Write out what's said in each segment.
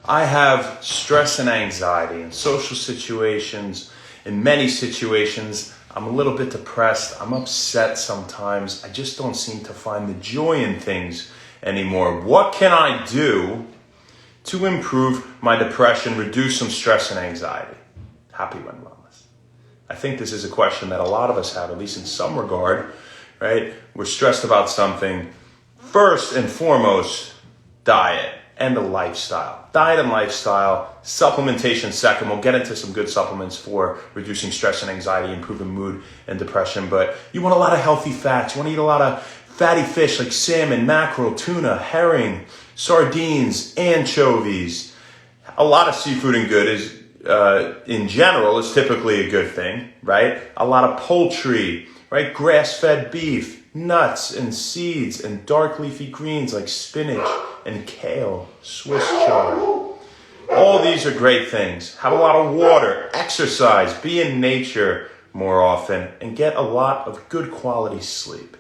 I have stress and anxiety in social situations. In many situations, I'm a little bit depressed. I'm upset sometimes. I just don't seem to find the joy in things anymore. What can I do to improve my depression, reduce some stress and anxiety? Happy when wellness. I think this is a question that a lot of us have, at least in some regard, right? We're stressed about something. First and foremost, diet and the lifestyle. Diet and lifestyle, supplementation second. We'll get into some good supplements for reducing stress and anxiety, improving mood and depression. But you want a lot of healthy fats. You want to eat a lot of fatty fish like salmon, mackerel, tuna, herring, sardines, anchovies. A lot of seafood and good is, in general, is typically a good thing, right? A lot of poultry, right? Grass-fed beef, nuts and seeds, and dark leafy greens like spinach and kale, Swiss chard. All these are great things. Have a lot of water, exercise, be in nature more often, and get a lot of good quality sleep.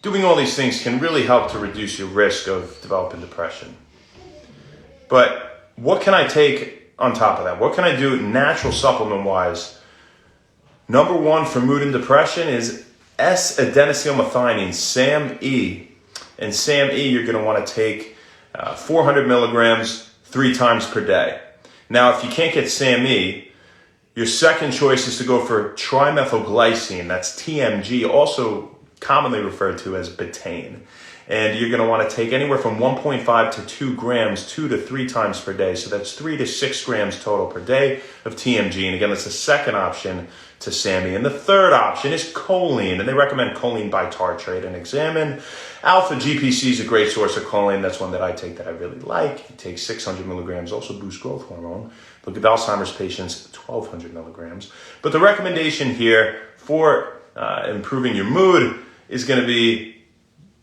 Doing all these things can really help to reduce your risk of developing depression. But what can I take on top of that? What can I do natural supplement-wise? Number one for mood and depression is S-adenosylmethionine, SAMe. And SAMe you're going to want to take 400 milligrams 3 times per day. Now, if you can't get SAMe, your second choice is to go for trimethylglycine. That's TMG, also commonly referred to as betaine. And you're going to want to take anywhere from 1.5 to 2 grams 2 to 3 times per day. So that's 3 to 6 grams total per day of TMG. And again, that's the second option to SAMe. And the third option is choline. And they recommend choline bitartrate and examine. Alpha GPC is a great source of choline. That's one that I take that I really like. You take 600 milligrams, also boosts growth hormone. Look at Alzheimer's patients, 1,200 milligrams. But the recommendation here for improving your mood is going to be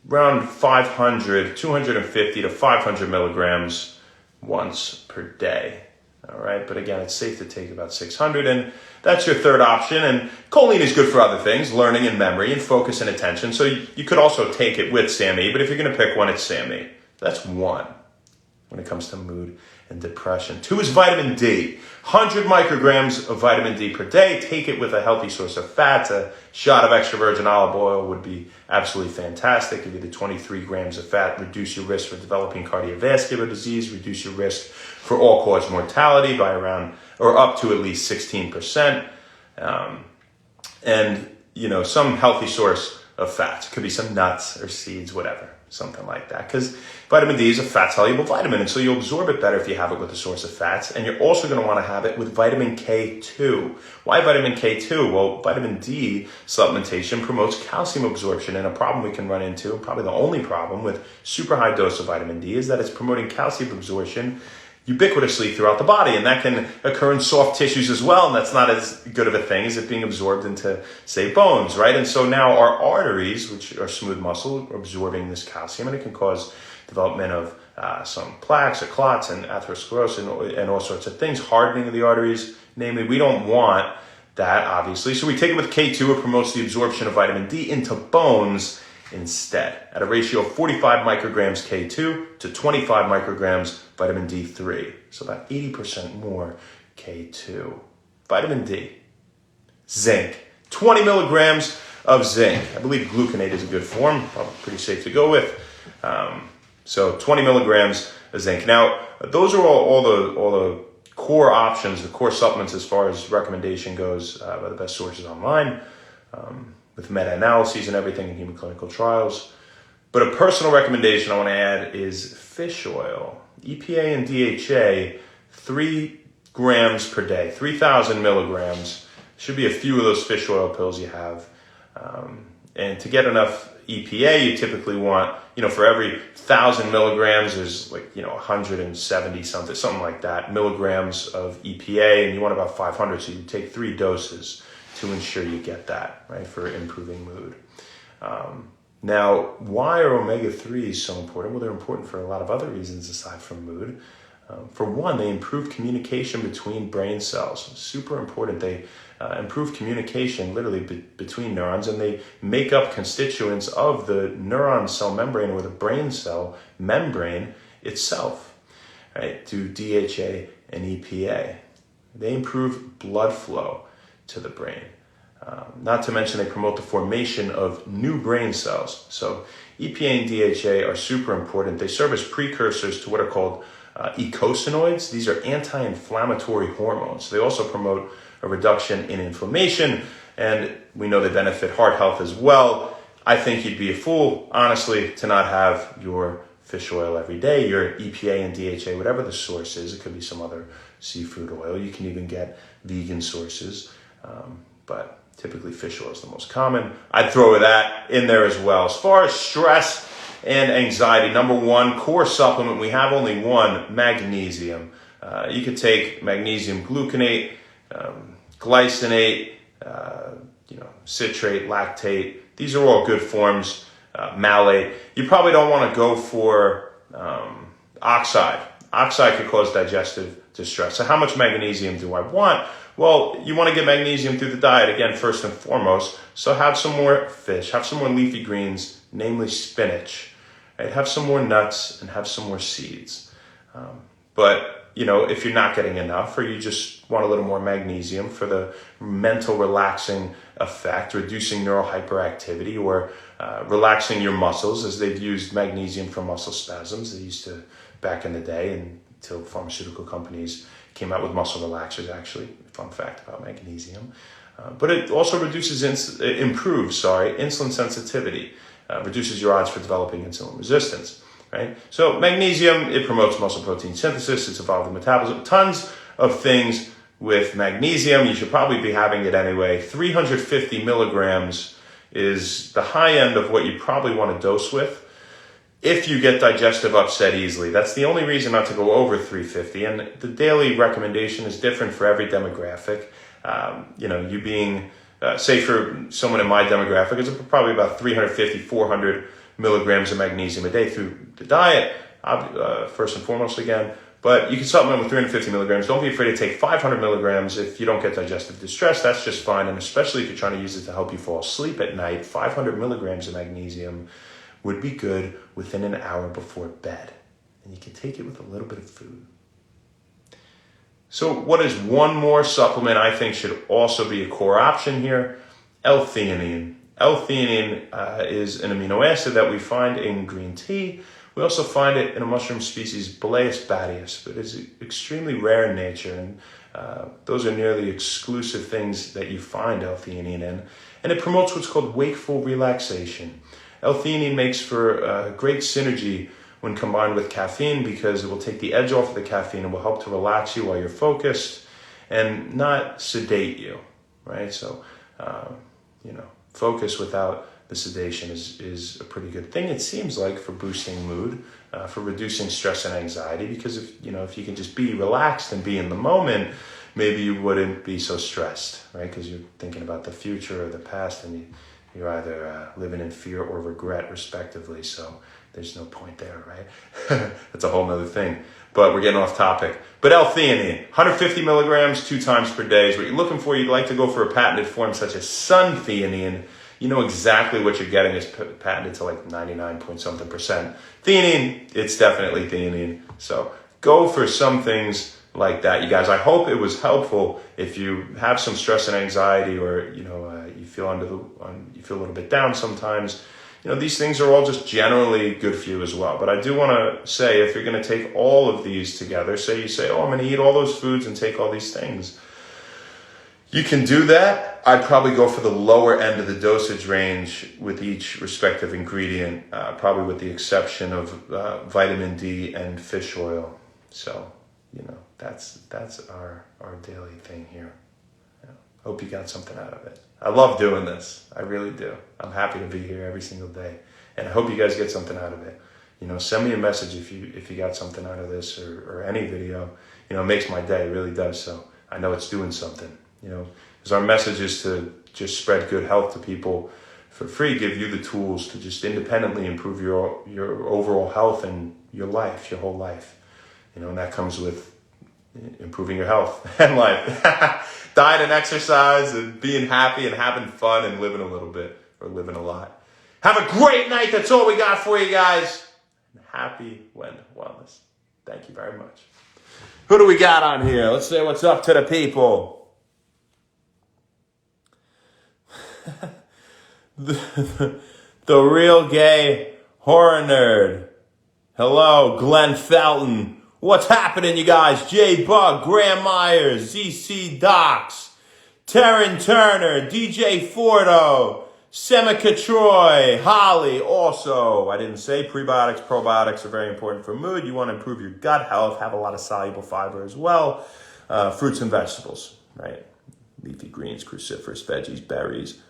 around 250 to 500 milligrams once per day. All right, but again, it's safe to take about 600, and that's your third option. And choline is good for other things, learning and memory and focus and attention. So you could also take it with SAMe, but if you're going to pick one, it's SAMe. That's one when it comes to mood and depression. 2 is vitamin D. 100 micrograms of vitamin D per day. Take it with a healthy source of fats. A shot of extra virgin olive oil would be absolutely fantastic. Give you the 23 grams of fat. Reduce your risk for developing cardiovascular disease. Reduce your risk for all-cause mortality by around or up to at least 16%. And, some healthy source of fats. It could be some nuts or seeds, whatever. Something like that, because vitamin D is a fat-soluble vitamin, and so you'll absorb it better if you have it with a source of fats, and you're also going to want to have it with vitamin K2. Why vitamin K2? Well, vitamin D supplementation promotes calcium absorption, and a problem we can run into, probably the only problem with super high dose of vitamin D, is that it's promoting calcium absorption ubiquitously throughout the body, and that can occur in soft tissues as well, and that's not as good of a thing as it being absorbed into, say, bones, right? And so now our arteries, which are smooth muscle, are absorbing this calcium, and it can cause development of some plaques or clots and atherosclerosis and all sorts of things, hardening of the arteries. Namely, we don't want that, obviously. So we take it with K2. It promotes the absorption of vitamin D into bones instead, at a ratio of 45 micrograms K2 to 25 micrograms vitamin D3. So about 80% more K2. Vitamin D. Zinc. 20 milligrams of zinc. I believe gluconate is a good form. Probably pretty safe to go with. So 20 milligrams of zinc. Now, those are all the core options, the core supplements as far as recommendation goes by the best sources online. With meta-analyses and everything in human clinical trials. But a personal recommendation I want to add is fish oil. EPA and DHA, 3 grams per day, 3,000 milligrams. Should be a few of those fish oil pills you have. And to get enough EPA, you typically want, for every 1,000 milligrams, there's 170 something like that, milligrams of EPA, and you want about 500, so you take 3 doses to ensure you get that, right, for improving mood. Now, why are omega-3s so important? Well, they're important for a lot of other reasons aside from mood. For one, they improve communication between brain cells. Super important. They improve communication literally between neurons, and they make up constituents of the neuron cell membrane or the brain cell membrane itself. right, do DHA and EPA. They improve blood flow to the brain. Not to mention they promote the formation of new brain cells. So EPA and DHA are super important. They serve as precursors to what are called eicosanoids. These are anti-inflammatory hormones. They also promote a reduction in inflammation, and we know they benefit heart health as well. I think you'd be a fool, honestly, to not have your fish oil every day, your EPA and DHA, whatever the source is. It could be some other seafood oil. You can even get vegan sources, but typically fish oil is the most common. I'd throw that in there as well. As far as stress and anxiety, number one, core supplement, we have only one, magnesium. You could take magnesium gluconate, glycinate, citrate, lactate. These are all good forms. Malate. You probably don't want to go for oxide. Oxide could cause digestive distress. So how much magnesium do I want? Well, you want to get magnesium through the diet, again, first and foremost. So have some more fish, have some more leafy greens, namely spinach. Right? Have some more nuts and have some more seeds. But if you're not getting enough, or you just want a little more magnesium for the mental relaxing effect, reducing neural hyperactivity, or relaxing your muscles, as they've used magnesium for muscle spasms. They used to back in the day, until pharmaceutical companies came out with muscle relaxers, actually. Fun fact about magnesium. But it also improves insulin sensitivity, reduces your odds for developing insulin resistance. Right? So magnesium, it promotes muscle protein synthesis, it's involved in metabolism, tons of things with magnesium. You should probably be having it anyway. 350 milligrams is the high end of what you probably want to dose with if you get digestive upset easily. That's the only reason not to go over 350, and the daily recommendation is different for every demographic. You being, say for someone in my demographic, it's probably about 350, 400 milligrams of magnesium a day through the diet, first and foremost again. But you can supplement with 350 milligrams. Don't be afraid to take 500 milligrams if you don't get digestive distress. That's just fine. And especially if you're trying to use it to help you fall asleep at night, 500 milligrams of magnesium would be good within an hour before bed. And you can take it with a little bit of food. So what is one more supplement I think should also be a core option here? L-theanine. L-theanine is an amino acid that we find in green tea. We also find it in a mushroom species, Boleus batius, but it's extremely rare in nature, and those are nearly exclusive things that you find L-theanine in. And it promotes what's called wakeful relaxation. L-theanine makes for great synergy when combined with caffeine, because it will take the edge off of the caffeine and will help to relax you while you're focused and not sedate you, right? So, focus without the sedation is a pretty good thing, it seems like, for boosting mood, for reducing stress and anxiety, because if you can just be relaxed and be in the moment, maybe you wouldn't be so stressed, right? Because you're thinking about the future or the past, and you're either living in fear or regret, respectively, so there's no point there, right? That's a whole nother thing. But we're getting off topic. But L-theanine, 150 milligrams 2 times per day is what you're looking for. You'd like to go for a patented form such as sun-theanine. You know exactly what you're getting. It's patented to like 99% theanine. It's definitely theanine. So go for some things like that, you guys. I hope it was helpful. If you have some stress and anxiety, or you feel you feel a little bit down sometimes, these things are all just generally good for you as well. But I do want to say, if you're going to take all of these together, say you say, I'm going to eat all those foods and take all these things, you can do that. I'd probably go for the lower end of the dosage range with each respective ingredient, probably with the exception of vitamin D and fish oil. So, that's our daily thing here. Hope you got something out of it. I love doing this. I really do. I'm happy to be here every single day. And I hope you guys get something out of it. Send me a message if you got something out of this or any video. It makes my day. It really does. So I know it's doing something. Because our message is to just spread good health to people for free, give you the tools to just independently improve your overall health and your life, your whole life. And that comes with improving your health and life. Diet and exercise and being happy and having fun and living a little bit, or living a lot. Have a great night. That's all we got for you guys. Happy wellness. Thank you very much. Who do we got on here? Let's say what's up to the people. the real gay horror nerd. Hello, Glenn Felton. What's happening, you guys? J Bug, Graham Myers, ZC Docs, Taryn Turner, DJ Fordo, Semica Troy, Holly. Also, I didn't say prebiotics, probiotics are very important for mood. You want to improve your gut health, have a lot of soluble fiber as well. Fruits and vegetables, right? Leafy greens, cruciferous veggies, berries.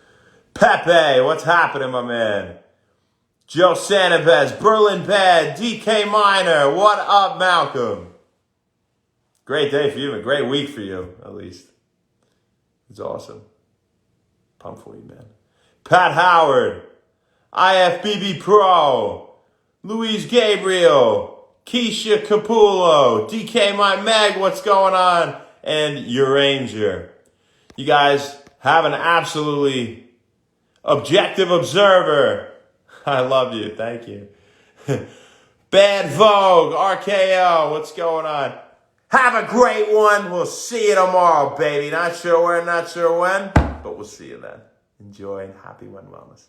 Pepe, what's happening, my man? Joe Sanabez, Berlin Bad, DK Minor. What up, Malcolm? Great day for you, a great week for you, at least. It's awesome. Pumped for you, man. Pat Howard, IFBB Pro, Luis Gabriel, Keisha Capullo, DK My Meg, what's going on? And Uranger. You guys have an absolutely objective observer. I love you. Thank you. Bad Vogue, RKO, what's going on? Have a great one. We'll see you tomorrow, baby. Not sure where, not sure when, but we'll see you then. Enjoy and happy When Wellness.